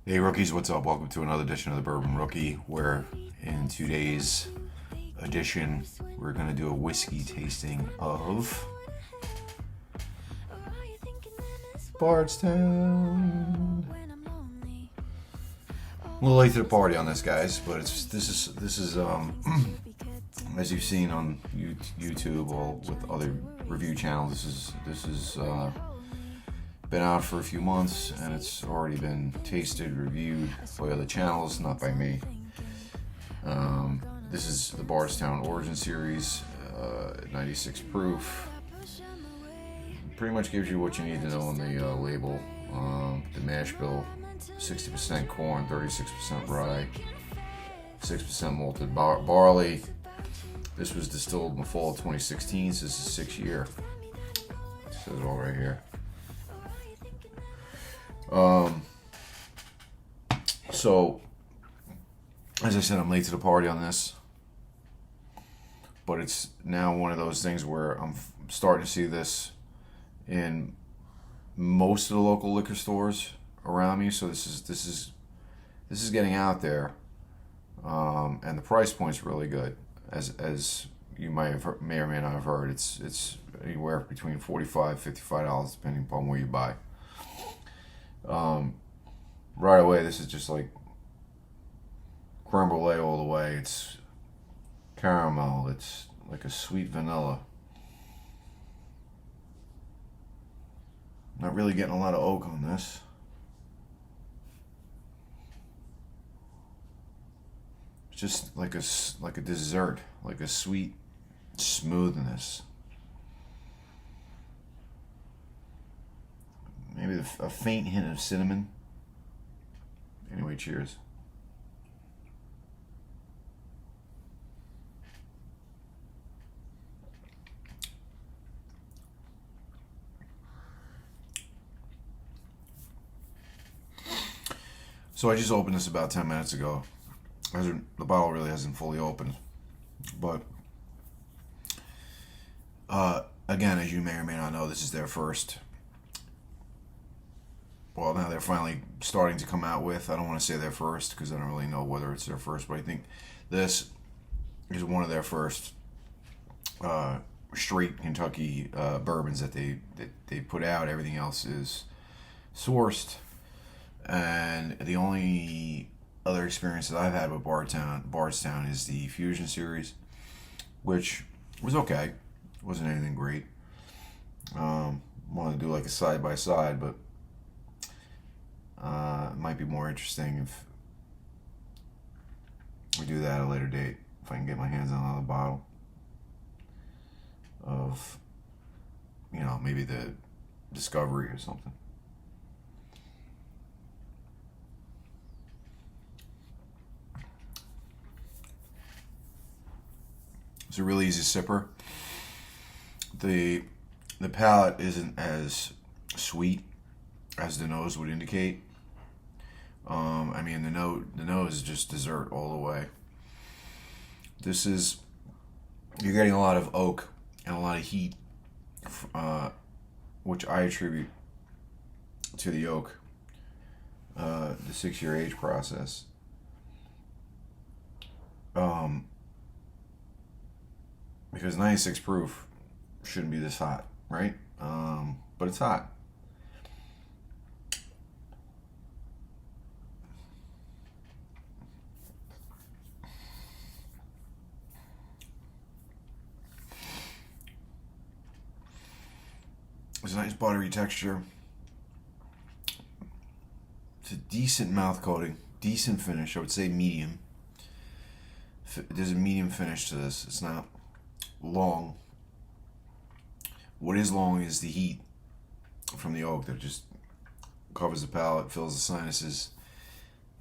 Hey rookies, what's up? Welcome to another edition of the Bourbon Rookie, where in today's edition we're going to do a whiskey tasting of Bardstown. A little late to the party on this, guys, but this is as you've seen on YouTube or with other review channels, this is been out for a few months and it's already been tasted, reviewed by other channels, not by me. This is the Bardstown Origin Series, 96 proof. Pretty much gives you what you need to know on the label. The mash bill, 60% corn, 36% rye, 6% malted barley. This was distilled in the fall of 2016, so this is 6 year. It says it all right here. So, as I said, I'm late to the party on this, but it's now one of those things where I'm starting to see this in most of the local liquor stores around me. So this is getting out there, and the price point's really good. As you may or may not have heard, it's anywhere between $45-$55 depending upon where you buy. Right away, this is just like creme brulee all the way. It's caramel. It's like a sweet vanilla. Not really getting a lot of oak on this. It's just like a dessert, like a sweet smoothness. Maybe a faint hint of cinnamon. Anyway, cheers. So I just opened this about 10 minutes ago. The bottle really hasn't fully opened. But again, as you may or may not know, this is their first. Well, now they're finally starting to come out with. I don't want to say their first because I don't really know whether it's their first, but I think this is one of their first straight Kentucky bourbons that they put out. Everything else is sourced, and the only other experience that I've had with Bardstown is the Fusion series, which was okay. It wasn't anything great. Wanted to do like a side by side, but it might be more interesting if we do that at a later date. If I can get my hands on another bottle of, maybe the Discovery or something. It's a really easy sipper. The palate isn't as sweet as the nose would indicate. The nose is just dessert all the way. You're getting a lot of oak and a lot of heat, which I attribute to the oak, the 6 year age process. Because 96 proof shouldn't be this hot, right? But it's hot. It's a nice buttery texture. It's a decent mouth coating, decent finish. I would say medium. There's a medium finish to this. It's not long. What is long is the heat from the oak that just covers the palate, fills the sinuses,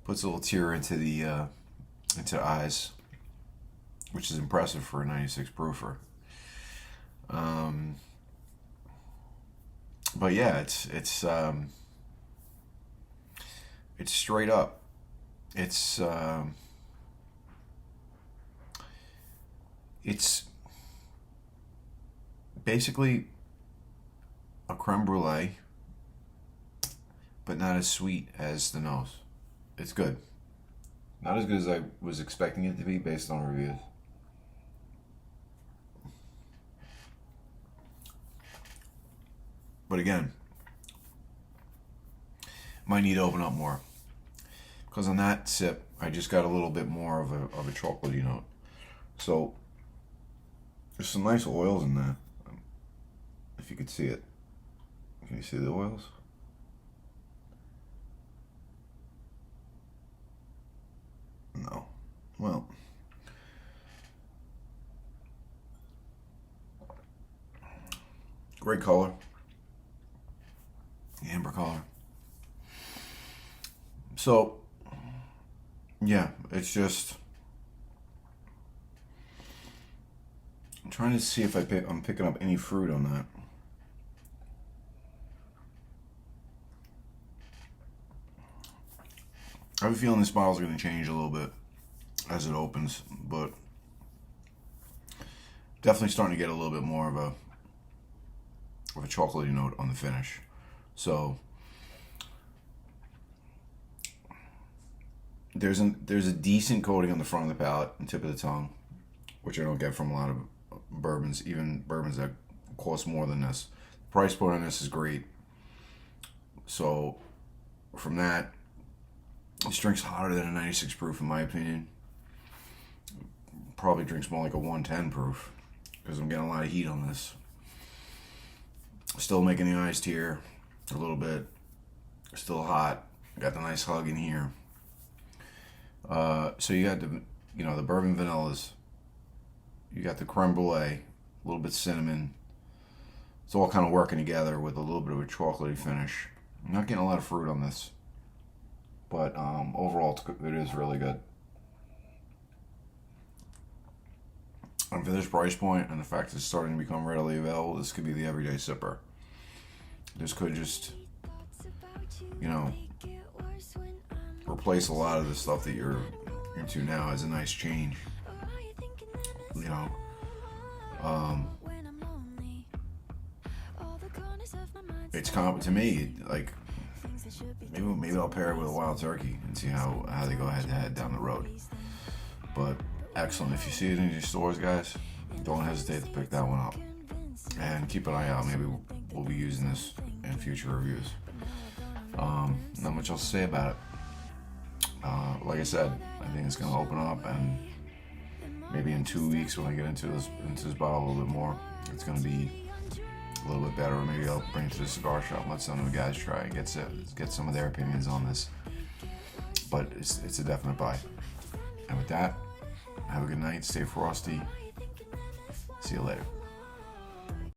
puts a little tear into the eyes, which is impressive for a 96 proofer. But yeah, it's straight up. It's basically a creme brulee, but not as sweet as the nose. it's good. Not as good as I was expecting it to be based on reviews. But again, might need to open up more. Because on that sip, I just got a little bit more of a chocolatey note. So, there's some nice oils in there. If you could see it. Can you see the oils? No. Well. Great color. Amber color. So, yeah, it's just... I'm trying to see if I'm picking up any fruit on that. I have a feeling this bottle's going to change a little bit as it opens, but definitely starting to get a little bit more of a chocolatey note on the finish. So there's a decent coating on the front of the palate and tip of the tongue, which I don't get from a lot of bourbons, even bourbons that cost more than this. The price point on this is great. So from that, this drink's hotter than a 96 proof in my opinion. Probably drinks more like a 110 proof because I'm getting a lot of heat on this. Still making the eyes tear a little bit. Still hot. Got the nice hug in here. So you got the bourbon vanillas. You got the creme brulee, a little bit cinnamon. It's all kind of working together with a little bit of a chocolatey finish. I'm not getting a lot of fruit on this, but overall it is really good. And for this price point and the fact that it's starting to become readily available, this could be the everyday sipper. This could just, replace a lot of the stuff that you're into now as a nice change. It's to me, like, maybe I'll pair it with a wild turkey and see how they go head to head down the road. But excellent. If you see it in your stores, guys, don't hesitate to pick that one up. And keep an eye out. Maybe we'll be using this in future reviews. Not much else to say about it. Like I said, I think it's going to open up, and maybe in 2 weeks when I get into this bottle a little bit more, it's going to be a little bit better. Or maybe I'll bring it to the cigar shop and let some of the guys try and get some of their opinions on this. But it's a definite buy. And with that, have a good night. Stay frosty. See you later.